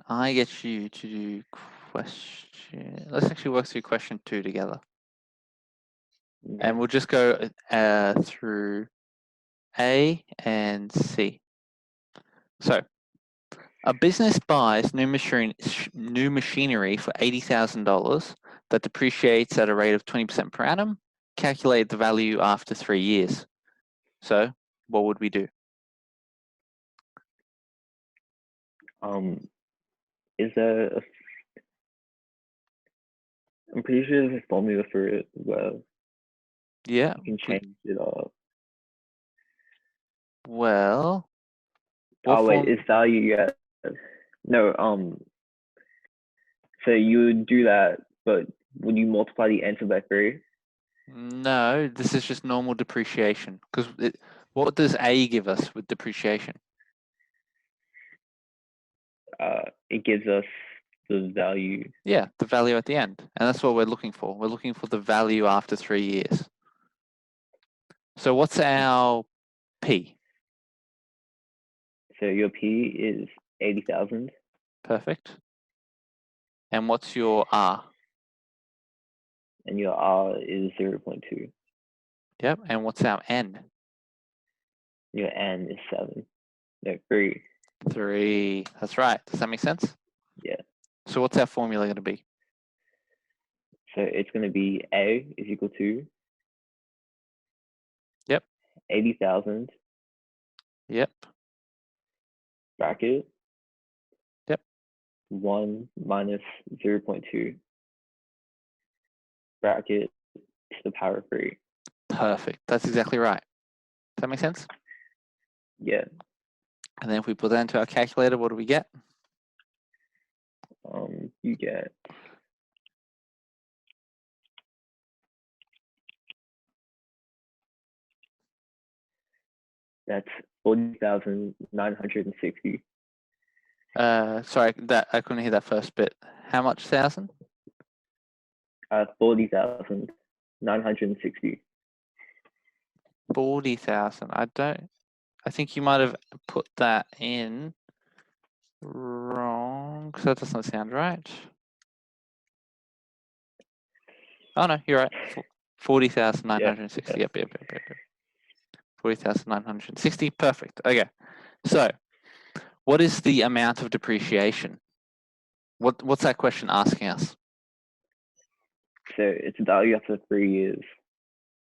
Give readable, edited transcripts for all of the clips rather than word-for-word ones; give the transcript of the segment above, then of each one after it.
I get you to do question. Let's actually work through question 2 together. And we'll just go through A and C. So, a business buys new machinery for $80,000 that depreciates at a rate of 20% per annum. Calculate the value after 3 years. So, what would we do? Is there a, I'm pretty sure there's a formula for it where Yeah. you can change it up. Well. Oh wait, is value yet? No. So you would do that, but would you multiply the answer by 3? No, this is just normal depreciation. Because what does A give us with depreciation? It gives us the value. Yeah, the value at the end. And that's what we're looking for. We're looking for the value after 3 years. So what's our P? So your P is 80,000. Perfect. And what's your R? And your R is 0.2. Yep. And what's our N? Your N is 7. No, 3. 3. That's right. Does that make sense? Yeah. So what's our formula going to be? So it's going to be A is equal to. Yep. 80,000. Yep. Bracket. Yep. 1 minus 0.2. Bracket to the power of 3. Perfect. That's exactly right. Does that make sense? Yeah. And then if we put that into our calculator, what do we get? You get that's 40,960. Sorry, that I couldn't hear that first bit. How much thousand? 40,960. 40,000. I think you might have put that in wrong, because that doesn't sound right. Oh no, you're right. 40,960. Yep. 40,960. Perfect. Okay. So, what is the amount of depreciation? What's that question asking us? So it's value after 3 years,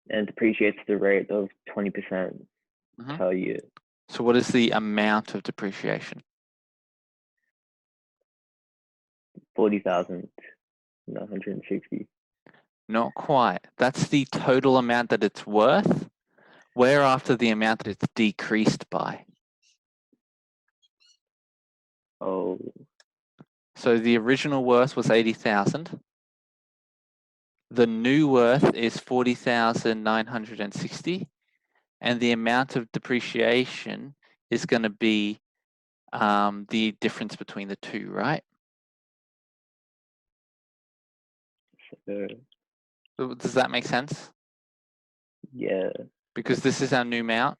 and depreciates the rate of 20% per year. So, what is the amount of depreciation? 40,960. Not quite. That's the total amount that it's worth. We're after the amount that it's decreased by. Oh. So the original worth was 80,000. The new worth is 40,960, and the amount of depreciation is going to be the difference between the two, right? Does that make sense? Yeah. Because this is our new amount.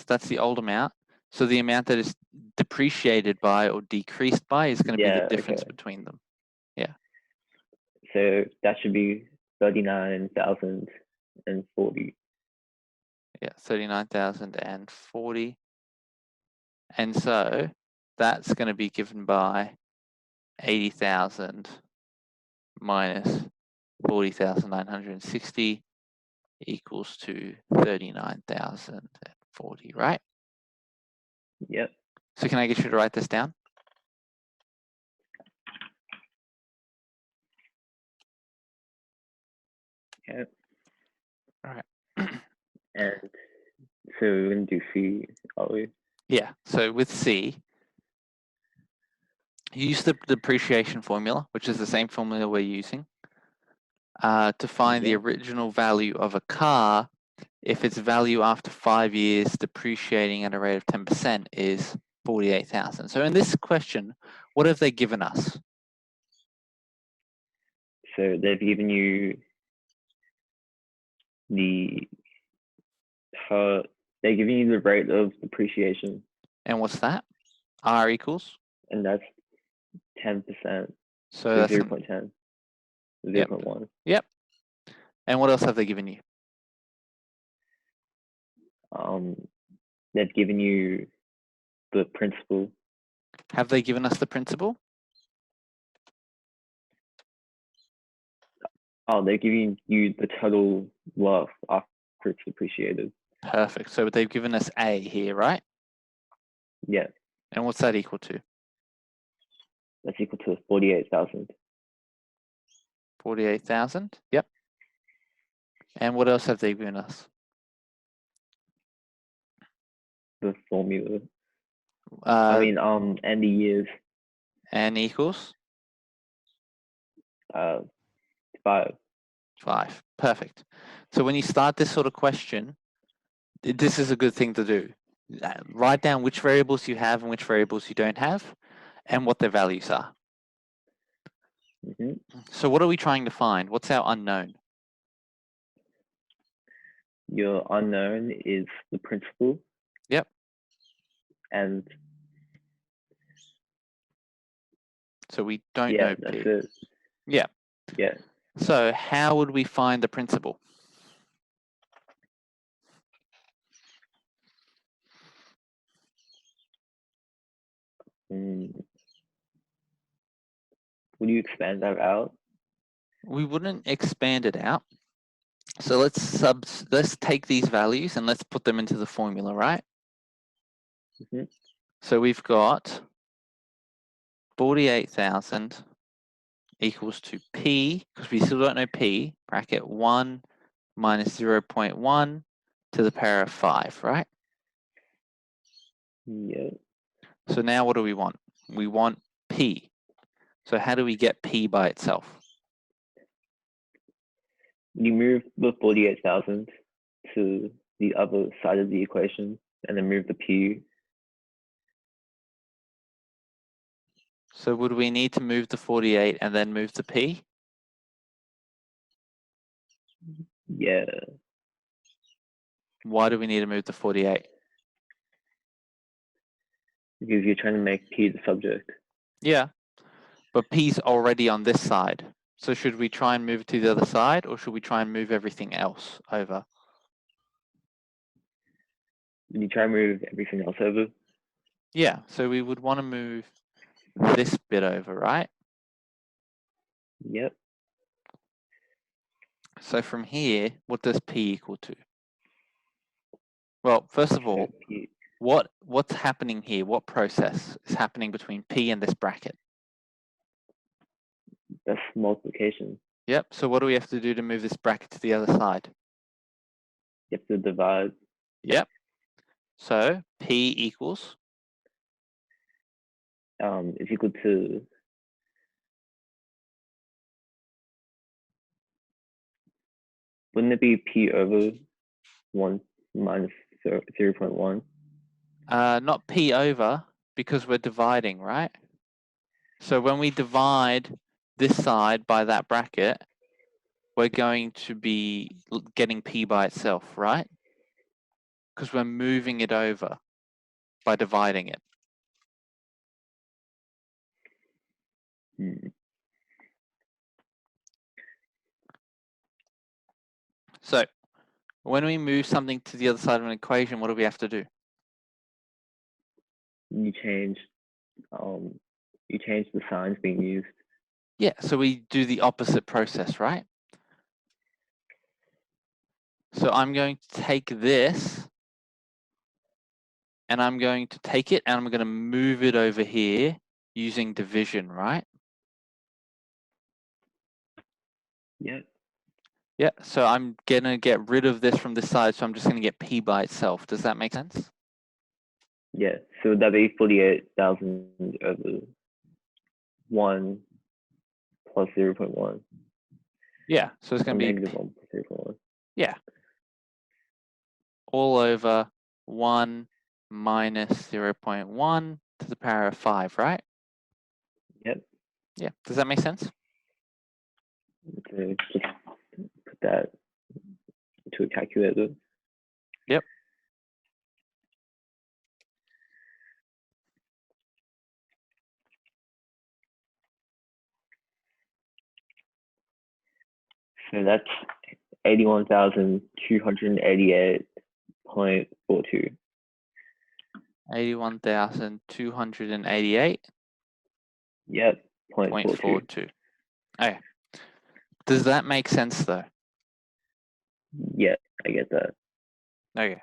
That's the old amount. So the amount that is depreciated by or decreased by is going to be the difference between them. Yeah. So that should be 39,040. Yeah, 39,040. And so that's going to be given by 80,000 minus 40,960 equals to 39,040, right? Yep. So can I get you to write this down? Yep. All right. And so we're going to do C, are we? Yeah, so with C, use the depreciation formula, which is the same formula we're using, to find the original value of a car if its value after 5 years depreciating at a rate of 10% is 48,000. So in this question, what have they given us? So they've given you they're giving you the rate of depreciation. And what's that? R equals? And that's 10%. So So that's 0.10, yep. 0.1. Yep. And what else have they given you? They've given you the principal. Have they given us the principal? Oh, they're giving you the total worth after it's depreciated. Perfect. So they've given us A here, right? Yeah, And what's that equal to? that's equal to 48,000. 48,000. Yep. And what else have they given us? The formula. And the years. N equals 5. 5. Perfect. So when you start this sort of question, this is a good thing to do. Write down which variables you have and which variables you don't have, and what their values are. Mm-hmm. So what are we trying to find? What's our unknown? Your unknown is the principal. Yep. And so we don't yeah, know that's P. it. Yeah. Yeah. So how would we find the principal? Would you expand that out? We wouldn't expand it out. So let's take these values and let's put them into the formula, right? Mm-hmm. So we've got 48,000 equals to P, because we still don't know P, bracket 1 minus 0.1 to the power of 5, right? Yeah. So now what do we want? We want P. So how do we get P by itself? You move the 48,000 to the other side of the equation and then move the P. So would we need to move the 48 and then move the P? Yeah. Why do we need to move the 48? Because you're trying to make P the subject. Yeah, but P's already on this side. So should we try and move it to the other side, or should we try and move everything else over? You try and move everything else over. Yeah, so we would want to move this bit over, right? Yep. So from here, what does P equal to? Well, first of all, what's happening here? What process is happening between P and this bracket? That's multiplication. Yep, so what do we have to do to move this bracket to the other side? You have to divide. Yep. So P equals? Is equal to wouldn't it be P over 1 minus 0.1? Not P over, because we're dividing, right? So when we divide this side by that bracket, we're going to be getting P by itself, right? Because we're moving it over by dividing it. So when we move something to the other side of an equation, what do we have to do? You change the signs being used. Yeah, so we do the opposite process, right? So I'm going to take this and I'm going to take it and I'm going to move it over here using division, right? Yeah. Yeah, so I'm going to get rid of this from this side, so I'm just going to get P by itself. Does that make sense? Yeah, so that'd be 48,000 over 1 plus 0.1. Yeah, so it's going to be negative 1 plus 0.1. Yeah. All over 1 minus 0.1 to the power of 5, right? Yep. Yeah, does that make sense? Okay, just put that into a calculator. Yep. So that's 81,288.42. 81,288.42. Yep, 0.42. Okay. Does that make sense though? Yeah, I get that. Okay.